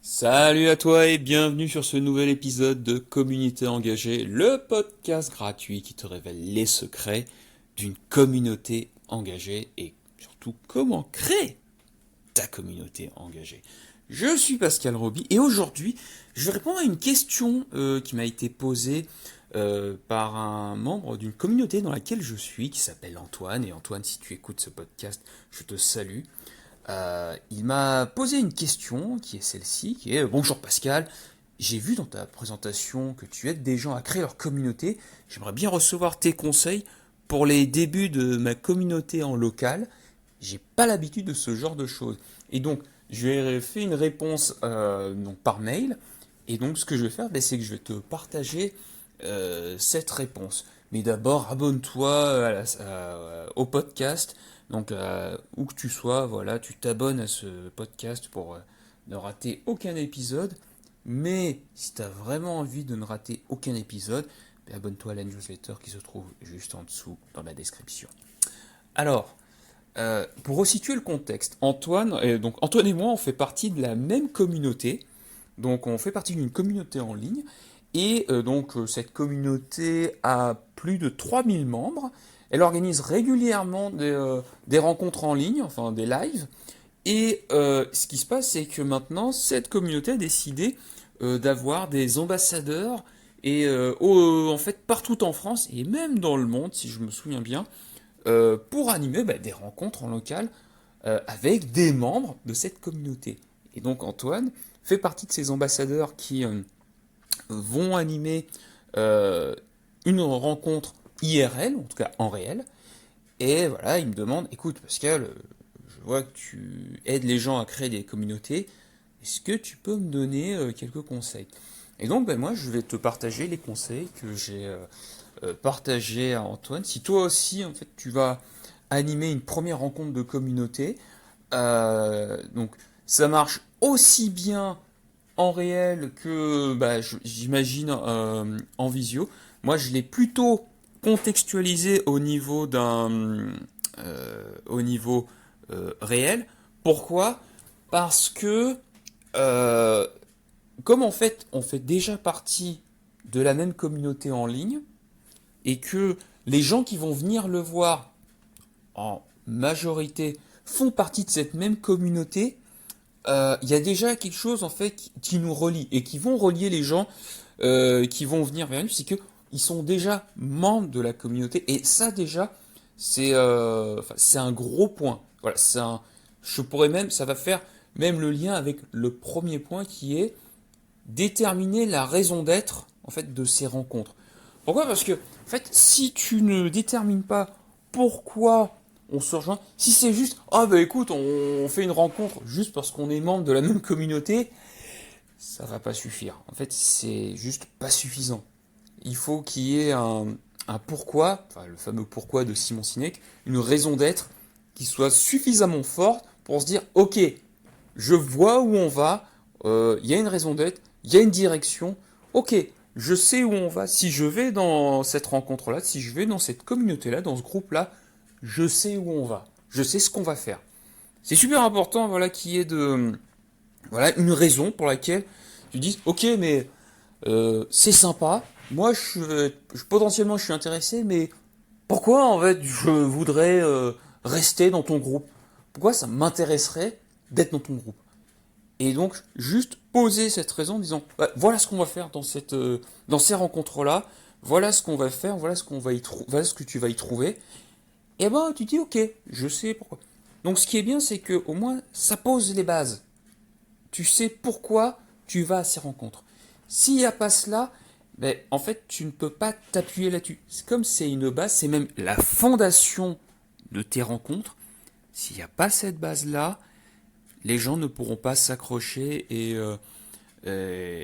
Salut à toi et bienvenue sur ce nouvel épisode de Communauté engagée, le podcast gratuit qui te révèle les secrets d'une communauté engagée et surtout comment créer ta communauté engagée. Je suis Pascal Roby et aujourd'hui je vais répondre à une question qui m'a été posée par un membre d'une communauté dans laquelle je suis qui s'appelle Antoine. Et Antoine, si tu écoutes ce podcast, je te salue. Il m'a posé une question qui est celle-ci, qui est bonjour Pascal, j'ai vu dans ta présentation que tu aides des gens à créer leur communauté. J'aimerais bien recevoir tes conseils pour les débuts de ma communauté en local. J'ai pas l'habitude de ce genre de choses. Et donc, je lui ai fait une réponse donc par mail. Et donc, ce que je vais faire, c'est que je vais te partager cette réponse. Mais d'abord, abonne-toi au podcast. Donc, où que tu sois, voilà, tu t'abonnes à ce podcast pour ne rater aucun épisode. Mais si tu as vraiment envie de ne rater aucun épisode, abonne-toi à la newsletter qui se trouve juste en dessous dans la description. Alors, pour resituer le contexte, Antoine et moi, on fait partie de la même communauté. Donc, on fait partie d'une communauté en ligne. Et cette communauté a plus de 3000 membres. Elle organise régulièrement des rencontres en ligne, enfin des lives. Et ce qui se passe, c'est que maintenant, cette communauté a décidé d'avoir des ambassadeurs et en fait partout en France et même dans le monde, si je me souviens bien, pour animer des rencontres en local avec des membres de cette communauté. Et donc Antoine fait partie de ces ambassadeurs qui vont animer une rencontre IRL, en tout cas en réel. Et voilà, il me demande, écoute Pascal, je vois que tu aides les gens à créer des communautés, est-ce que tu peux me donner quelques conseils? Et donc moi je vais te partager les conseils que j'ai partagés à Antoine. Si toi aussi en fait tu vas animer une première rencontre de communauté, donc ça marche aussi bien en réel que j'imagine en visio. Moi, je l'ai plutôt contextualisé au niveau réel. Pourquoi? Parce que euh, comme en fait on fait déjà partie de la même communauté en ligne et que les gens qui vont venir le voir en majorité font partie de cette même communauté, il y a déjà quelque chose en fait qui nous relie et qui vont relier les gens qui vont venir vers nous, c'est que ils sont déjà membres de la communauté et ça déjà c'est un gros point. Voilà, je pourrais même, ça va faire même le lien avec le premier point qui est déterminer la raison d'être en fait de ces rencontres. Pourquoi? Parce que en fait, si tu ne détermines pas pourquoi on se rejoint, si c'est juste ah bah écoute, on fait une rencontre juste parce qu'on est membre de la même communauté, ça va pas suffire. En fait, c'est juste pas suffisant. Il faut qu'il y ait un pourquoi, enfin le fameux pourquoi de Simon Sinek, une raison d'être qui soit suffisamment forte pour se dire ok, je vois où on va, il y a une raison d'être, il y a une direction, ok, je sais où on va, si je vais dans cette rencontre-là, si je vais dans cette communauté-là, dans ce groupe-là, je sais où on va, je sais ce qu'on va faire. C'est super important, voilà, qu'il y ait voilà, une raison pour laquelle tu dis, ok, mais c'est sympa, moi, potentiellement, je suis intéressé, mais pourquoi, en fait, je voudrais rester dans ton groupe? Pourquoi ça m'intéresserait d'être dans ton groupe? Et donc, juste poser cette raison en disant, bah, voilà ce qu'on va faire dans ces rencontres-là, voilà ce qu'on va faire, voilà ce que tu vas y trouver. Et ben, tu dis, ok, je sais pourquoi. Donc, ce qui est bien, c'est que au moins, ça pose les bases. Tu sais pourquoi tu vas à ces rencontres. S'il n'y a pas cela, ben, en fait, tu ne peux pas t'appuyer là-dessus. C'est comme c'est une base, c'est même la fondation de tes rencontres. S'il n'y a pas cette base-là, les gens ne pourront pas s'accrocher et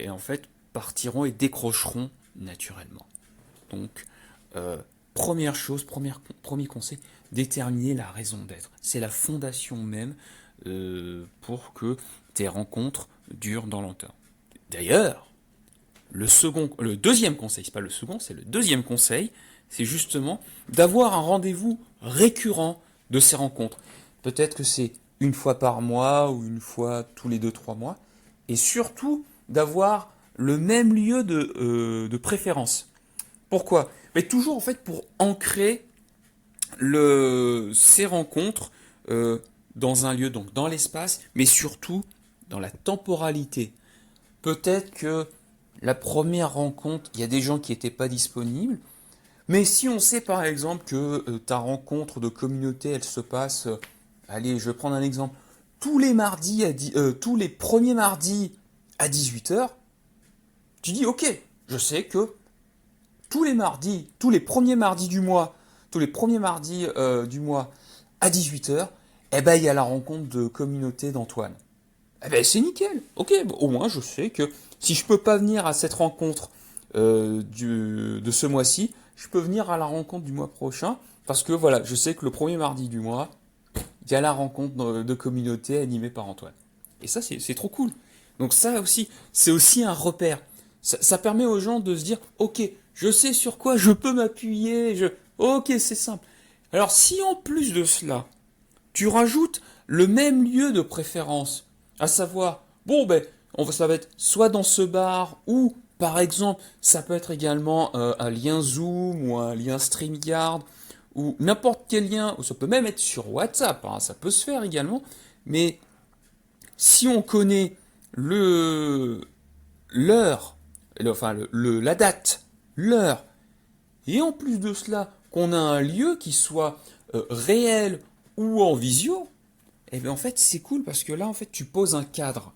en fait partiront et décrocheront naturellement. Donc, première chose, premier conseil, déterminer la raison d'être. C'est la fondation même pour que tes rencontres durent dans longtemps. D'ailleurs, le deuxième conseil, c'est pas le second, c'est le deuxième conseil, c'est justement d'avoir un rendez-vous récurrent de ces rencontres. Peut-être que c'est une fois par mois ou une fois tous les 2-3 mois, et surtout d'avoir le même lieu de préférence. Pourquoi? Mais toujours en fait pour ancrer ces rencontres dans un lieu, donc dans l'espace, mais surtout dans la temporalité. Peut-être que la première rencontre, il y a des gens qui n'étaient pas disponibles, mais si on sait par exemple que ta rencontre de communauté, elle se passe, allez, je vais prendre un exemple, tous les premiers mardis à 18 h, tu dis ok, je sais que tous les mardis, tous les premiers mardis du mois à 18 h, eh ben il y a la rencontre de communauté d'Antoine. Eh ben c'est nickel. Ok, bon, au moins je sais que si je peux pas venir à cette rencontre de ce mois-ci, je peux venir à la rencontre du mois prochain parce que voilà, je sais que le premier mardi du mois, il y a la rencontre de communauté animée par Antoine. Et ça c'est trop cool. Donc ça aussi, c'est aussi un repère. Ça permet aux gens de se dire, ok, je sais sur quoi je peux m'appuyer. Ok, c'est simple. Alors si en plus de cela, tu rajoutes le même lieu de préférence, à savoir, bon ben, ça va être soit dans ce bar ou par exemple, ça peut être également un lien Zoom ou un lien StreamYard ou n'importe quel lien, ou ça peut même être sur WhatsApp, hein, ça peut se faire également, mais si on connaît le l'heure, enfin la date, l'heure, et en plus de cela, qu'on a un lieu qui soit réel ou en visio, et bien en fait c'est cool parce que là en fait tu poses un cadre.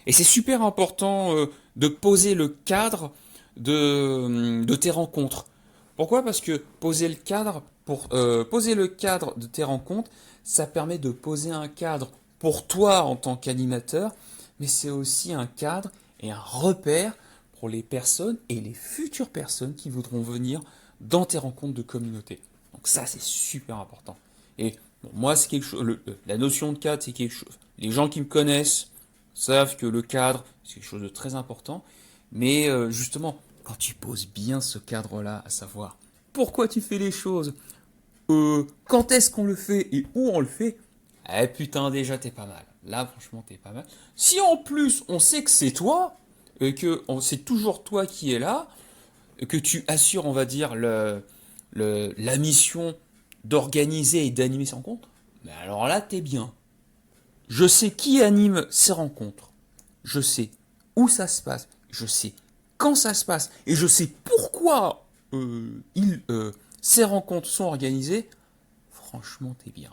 Et c'est super important de poser le cadre de tes rencontres. Pourquoi? Parce que poser le cadre de tes rencontres, ça permet de poser un cadre pour toi en tant qu'animateur, mais c'est aussi un cadre et un repère pour les personnes et les futures personnes qui voudront venir dans tes rencontres de communauté. Donc ça, c'est super important. Et bon, moi, c'est quelque chose. La notion de cadre, c'est quelque chose. Les gens qui me connaissent savent que le cadre, c'est quelque chose de très important. Mais justement, quand tu poses bien ce cadre-là, à savoir pourquoi tu fais les choses, quand est-ce qu'on le fait et où on le fait, eh putain, déjà t'es pas mal. Là, franchement, t'es pas mal. Si en plus on sait que c'est toi, et que c'est toujours toi qui es là, que tu assures, on va dire, la mission d'organiser et d'animer ces rencontres, mais alors là, t'es bien. Je sais qui anime ces rencontres. Je sais où ça se passe. Je sais quand ça se passe. Et je sais pourquoi ces rencontres sont organisées. Franchement, t'es bien.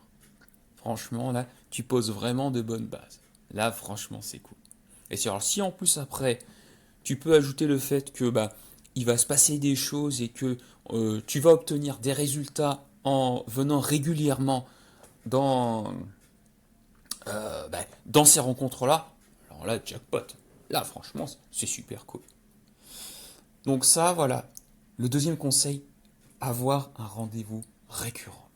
Franchement, là, tu poses vraiment de bonnes bases. Là, franchement, c'est cool. Et alors, si en plus après, tu peux ajouter le fait que bah, il va se passer des choses et que tu vas obtenir des résultats en venant régulièrement dans, dans ces rencontres-là, alors là, jackpot. Là, franchement, c'est super cool. Donc ça, voilà. Le deuxième conseil, avoir un rendez-vous récurrent.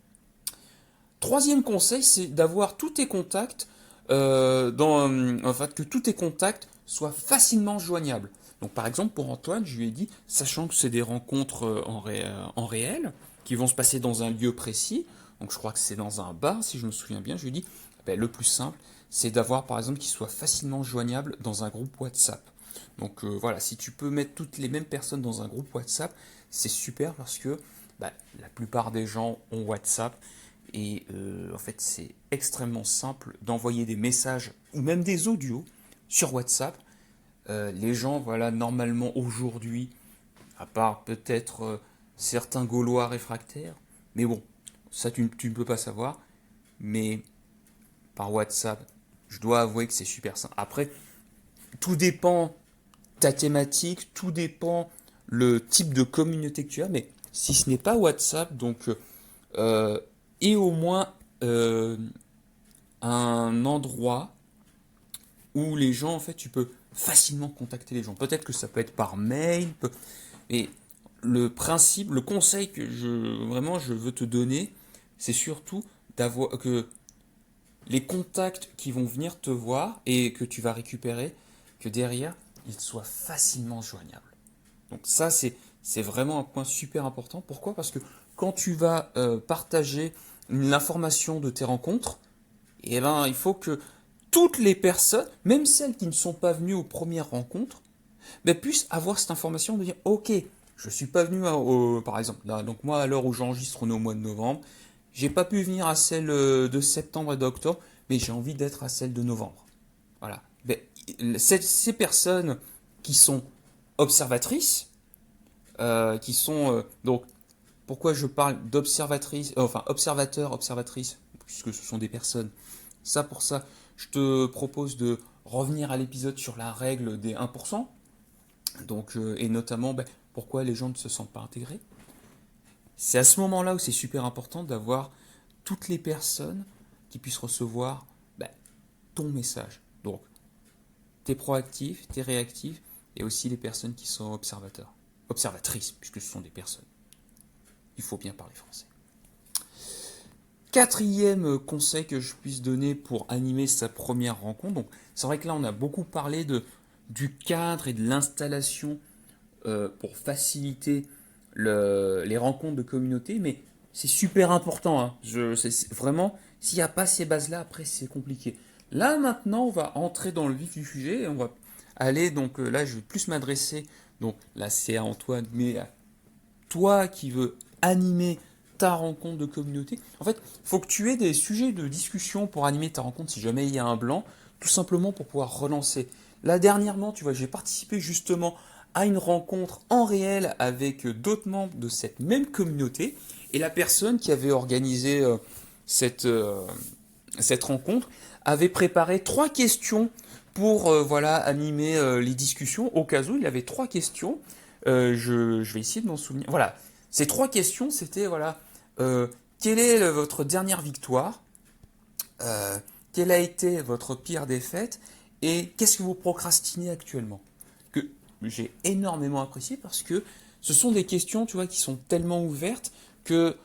Troisième conseil, c'est d'avoir tous tes contacts, en fait, que tous tes contacts soient facilement joignables. Donc par exemple, pour Antoine, je lui ai dit, sachant que c'est des rencontres en réel, qui vont se passer dans un lieu précis, donc je crois que c'est dans un bar, si je me souviens bien, je lui ai dit, ben, le plus simple, c'est d'avoir par exemple qu'il soit facilement joignable dans un groupe WhatsApp. Donc voilà, si tu peux mettre toutes les mêmes personnes dans un groupe WhatsApp, c'est super parce que bah, la plupart des gens ont WhatsApp et en fait c'est extrêmement simple d'envoyer des messages ou même des audios sur WhatsApp. Les gens, voilà, normalement aujourd'hui, à part peut-être certains Gaulois réfractaires, mais bon, ça tu ne peux pas savoir, mais par WhatsApp, je dois avouer que c'est super simple. Après, tout dépend ta thématique, tout dépend le type de communauté que tu as, mais si ce n'est pas WhatsApp, donc et au moins un endroit où les gens, en fait, tu peux facilement contacter les gens. Peut-être que ça peut être par mail, mais le principe, le conseil que je veux te donner, c'est surtout d'avoir que les contacts qui vont venir te voir et que tu vas récupérer, que derrière, ils soient facilement joignables. Donc ça, c'est vraiment un point super important. Pourquoi? Parce que quand tu vas partager l'information de tes rencontres, eh ben, il faut que toutes les personnes, même celles qui ne sont pas venues aux premières rencontres, ben, puissent avoir cette information de dire, ok, je suis pas venu par exemple, là, donc moi à l'heure où j'enregistre, on est au mois de novembre, j'ai pas pu venir à celle de septembre et d'octobre, mais j'ai envie d'être à celle de novembre. Voilà. Ben, ces personnes qui sont observatrices, qui sont donc pourquoi je parle d'observatrices, enfin observateurs, observatrices, puisque ce sont des personnes. Ça pour ça, je te propose de revenir à l'épisode sur la règle des 1%. Donc, et notamment, ben, pourquoi les gens ne se sentent pas intégrés. C'est à ce moment-là où c'est super important d'avoir toutes les personnes qui puissent recevoir ben, ton message. Donc, t'es proactif, t'es réactif, et aussi les personnes qui sont observateurs. Observatrices, puisque ce sont des personnes. Il faut bien parler français. Quatrième conseil que je puisse donner pour animer sa première rencontre. Donc, c'est vrai que là, on a beaucoup parlé du cadre et de l'installation pour faciliter les rencontres de communauté, mais c'est super important. Hein. Vraiment, s'il n'y a pas ces bases-là, après, c'est compliqué. Là, maintenant, on va entrer dans le vif du sujet et on va aller, donc là, je vais plus m'adresser, donc là, c'est à Antoine, mais à toi qui veux animer ta rencontre de communauté. En fait, il faut que tu aies des sujets de discussion pour animer ta rencontre si jamais il y a un blanc, tout simplement pour pouvoir relancer. Là, dernièrement, tu vois, j'ai participé justement à une rencontre en réel avec d'autres membres de cette même communauté. Et la personne qui avait organisé cette rencontre avait préparé 3 questions pour voilà, animer les discussions. Au cas où, il avait 3 questions. Je vais essayer de m'en souvenir. Voilà, ces 3 questions, c'était voilà, quelle est votre dernière victoire? Euh, Quelle a été votre pire défaite? Et qu'est-ce que vous procrastinez actuellement? Que j'ai énormément apprécié parce que ce sont des questions, tu vois, qui sont tellement ouvertes que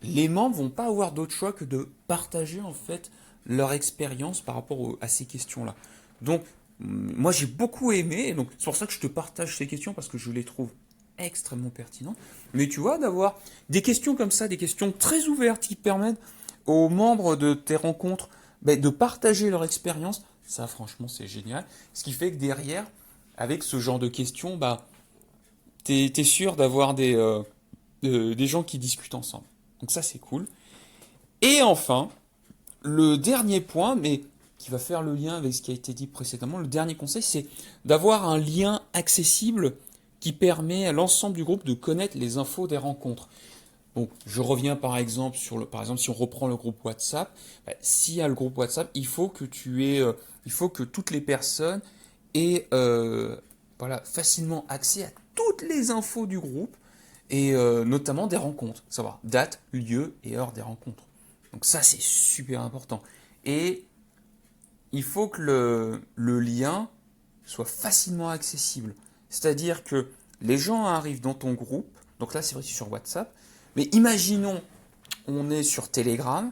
les membres vont pas avoir d'autre choix que de partager en fait leur expérience par rapport à ces questions-là. Donc, moi j'ai beaucoup aimé, et donc c'est pour ça que je te partage ces questions parce que je les trouve extrêmement pertinentes. Mais tu vois, d'avoir des questions comme ça, des questions très ouvertes qui permettent aux membres de tes rencontres ben, de partager leur expérience, ça franchement c'est génial. Ce qui fait que derrière, avec ce genre de questions, bah, t'es sûr d'avoir des gens qui discutent ensemble. Donc ça c'est cool. Et enfin, le dernier point, mais qui va faire le lien avec ce qui a été dit précédemment, le dernier conseil, c'est d'avoir un lien accessible qui permet à l'ensemble du groupe de connaître les infos des rencontres. Donc, je reviens par exemple par exemple, si on reprend le groupe WhatsApp, bah, s'il y a le groupe WhatsApp, il faut que toutes les personnes aient, voilà, facilement accès à toutes les infos du groupe et notamment des rencontres, savoir date, lieu et heure des rencontres. Donc ça, c'est super important. Et il faut que le lien soit facilement accessible. C'est-à-dire que les gens arrivent dans ton groupe, donc là c'est vrai que c'est sur WhatsApp, mais imaginons on est sur Telegram.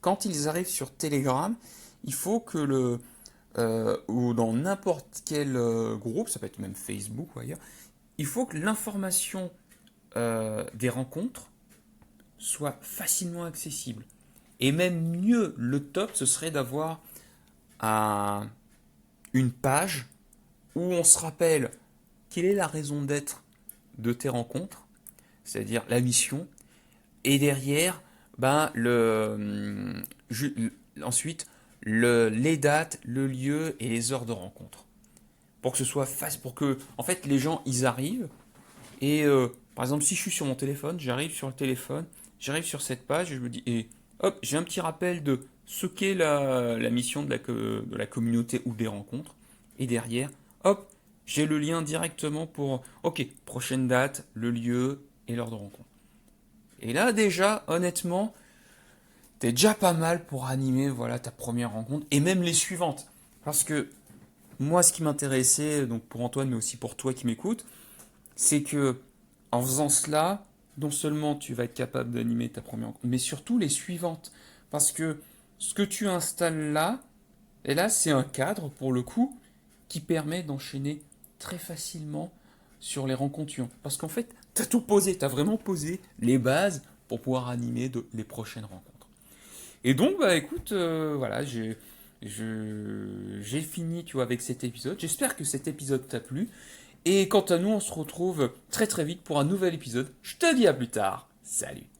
Quand ils arrivent sur Telegram, il faut que ou dans n'importe quel groupe, ça peut être même Facebook ou ailleurs, il faut que l'information des rencontres soit facilement accessible. Et même mieux, le top, ce serait d'avoir un- une page où on se rappelle quelle est la raison d'être de tes rencontres, c'est-à-dire la mission, et derrière, ben, ensuite, les dates, le lieu et les heures de rencontre. Pour que ce soit facile, pour que, en fait, les gens, ils arrivent, et par exemple, si je suis sur mon téléphone, j'arrive sur le téléphone, j'arrive sur cette page, et je me dis, et hop, j'ai un petit rappel de ce qu'est la mission de la communauté ou des rencontres, et derrière, hop, j'ai le lien directement pour, ok, prochaine date, le lieu et l'heure de rencontre. Et là, déjà, honnêtement, t'es déjà pas mal pour animer voilà, ta première rencontre et même les suivantes. Parce que moi, ce qui m'intéressait, donc pour Antoine, mais aussi pour toi qui m'écoutes, c'est que en faisant cela, non seulement tu vas être capable d'animer ta première rencontre, mais surtout les suivantes. Parce que ce que tu installes là, et là, c'est un cadre pour le coup qui permet d'enchaîner très facilement sur les rencontres suivantes. Parce qu'en fait, tu as tout posé, tu as vraiment posé les bases pour pouvoir animer les prochaines rencontres. Et donc, bah écoute, voilà, J'ai fini, tu vois, avec cet épisode. J'espère que cet épisode t'a plu. Et quant à nous, on se retrouve très très vite pour un nouvel épisode. Je te dis à plus tard. Salut.